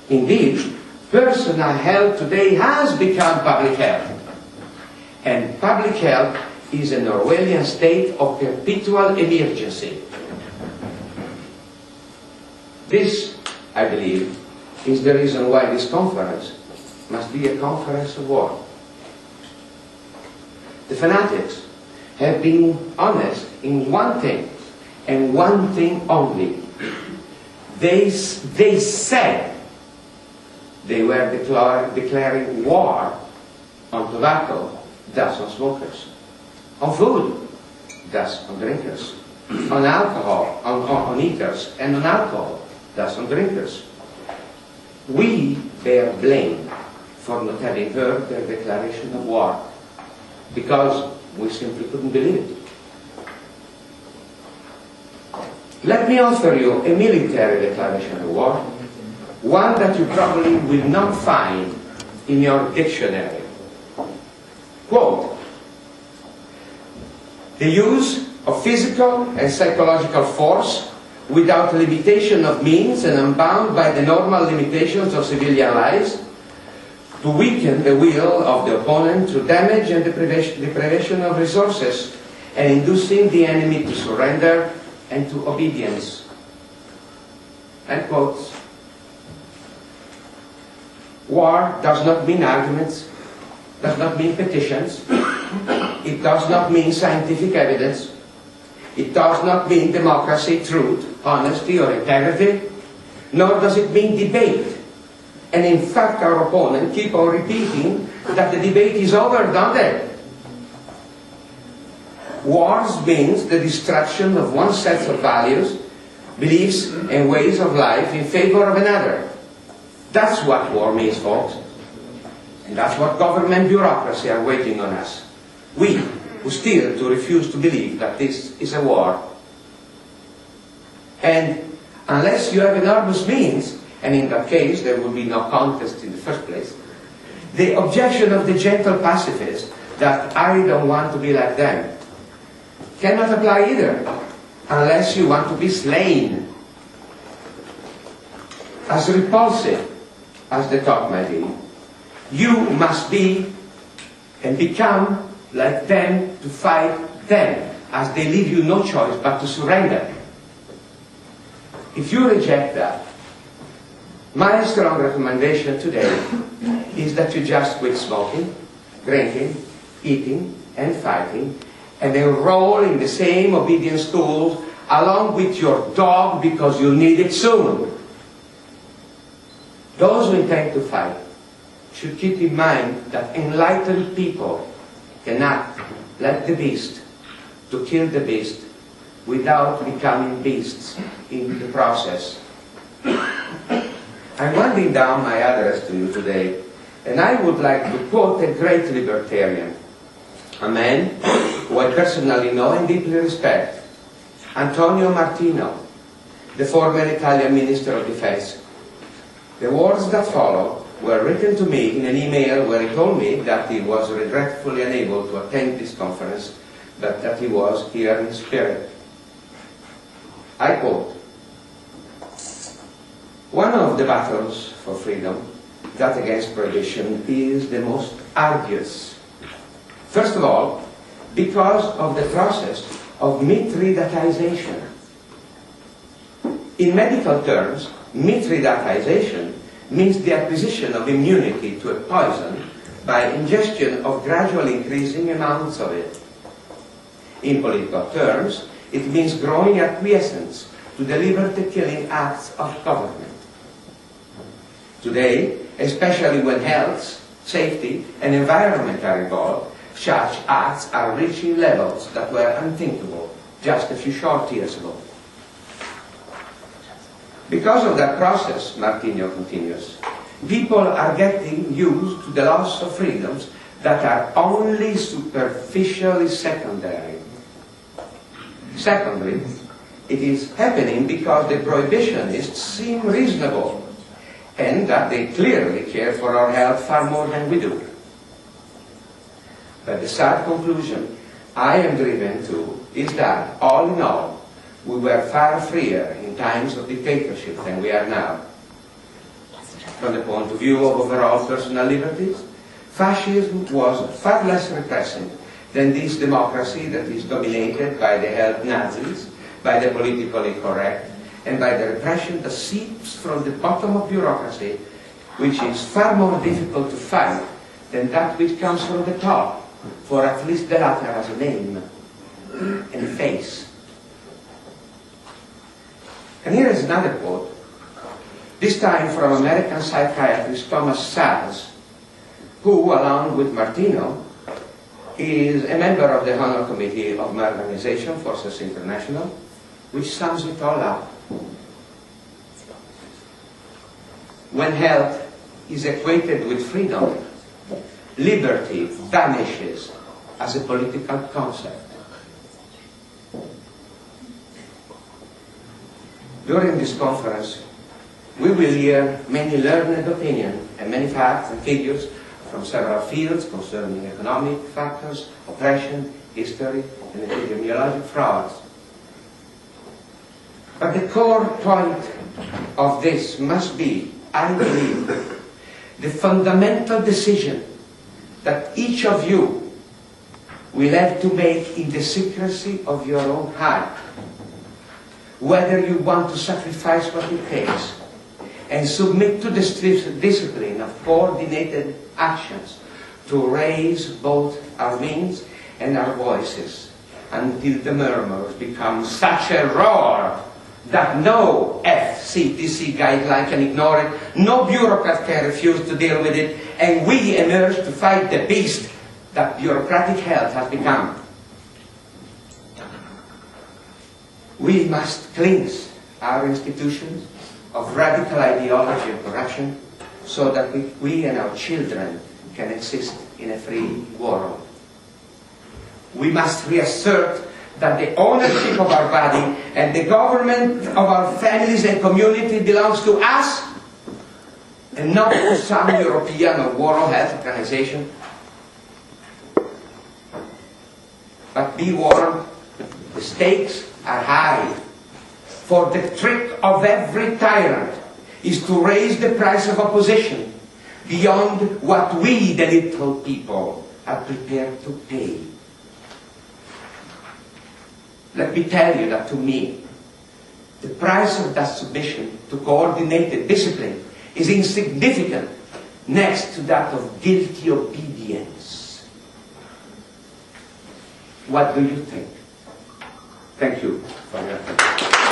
Indeed, personal health today has become public health. And public health is an Orwellian state of perpetual emergency. This, I believe, is the reason why this conference must be a conference of war. The fanatics have been honest in one thing, and one thing only. They said they were declaring war on tobacco, thus on smokers, on food, thus on drinkers, on alcohol, on eaters, and on alcohol, thus on drinkers. We bear blame for not having heard their declaration of war, because we simply couldn't believe it. Let me offer you a military declaration of war, one that you probably will not find in your dictionary. Quote, "The use of physical and psychological force without limitation of means and unbound by the normal limitations of civilian lives to weaken the will of the opponent through damage and deprivation of resources and inducing the enemy to surrender and to obedience." End quotes. War does not mean arguments, does not mean petitions, it does not mean scientific evidence, it does not mean democracy, truth, honesty, or integrity, nor does it mean debate. And in fact, our opponents keep on repeating that the debate is over, don't they? Wars means the destruction of one set of values, beliefs, and ways of life in favor of another. That's what war means, folks. And that's what government bureaucracy are waiting on us. We, who still refuse to believe that this is a war. And unless you have enormous means, and in that case there would be no contest in the first place, the objection of the gentle pacifist that I don't want to be like them cannot apply either, unless you want to be slain. As repulsive as the thought might be, you must be and become like them to fight them, as they leave you no choice but to surrender. If you reject that, my strong recommendation today is that you just quit smoking, drinking, eating, and fighting, and enroll in the same obedience schools along with your dog, because you'll need it soon. Those who intend to fight should keep in mind that enlightened people cannot let the beast to kill the beast without becoming beasts in the process. I'm winding down my address to you today, and I would like to quote a great libertarian, a man who I personally know and deeply respect, Antonio Martino, the former Italian Minister of Defense. The words that follow were written to me in an email where he told me that he was regretfully unable to attend this conference, but that he was here in spirit. I quote, "One of the battles for freedom, that against prohibition, is the most arduous. First of all, because of the process of Mithridatization. In medical terms, Mithridatization means the acquisition of immunity to a poison by ingestion of gradually increasing amounts of it. In political terms, it means growing acquiescence to the liberty-killing acts of government. Today, especially when health, safety, and environment are involved, such acts are reaching levels that were unthinkable just a few short years ago. Because of that process," Martino continues, "people are getting used to the loss of freedoms that are only superficially secondary. Secondly, it is happening because the prohibitionists seem reasonable, and that they clearly care for our health far more than we do. But the sad conclusion I am driven to is that, all in all, we were far freer in times of dictatorship than we are now. from the point of view of overall personal liberties, fascism was far less repressive than this democracy that is dominated by the held Nazis, by the politically correct, and by the repression that seeps from the bottom of bureaucracy, which is far more difficult to fight than that which comes from the top, for at least the latter has a name and a face. And here is another quote, this time from American psychiatrist Thomas Saz, who, along with Martino, is a member of the Honor Committee of my organization, Forces International, which sums it all up. When health is equated with freedom, liberty vanishes as a political concept. During this conference, we will hear many learned opinions and many facts and figures from several fields concerning economic factors, oppression, history, and epidemiologic frauds. But the core point of this must be, I believe, the fundamental decision that each of you will have to make in the secrecy of your own heart, whether you want to sacrifice what it takes and submit to the discipline of coordinated actions to raise both our means and our voices until the murmurs become such a roar that no FCTC guideline can ignore it, no bureaucrat can refuse to deal with it, and we emerge to fight the beast that bureaucratic health has become. We must cleanse our institutions of radical ideology and corruption so that we and our children can exist in a free world. We must reassert that the ownership of our body and the government of our families and community belongs to us and not to some European or World Health Organization. But be warned, the stakes are high. For the trick of every tyrant is to raise the price of opposition beyond what we, the little people, are prepared to pay. Let me tell you that to me, the price of that submission to coordinated discipline is insignificant next to that of guilty obedience. What do you think? Thank you for your attention.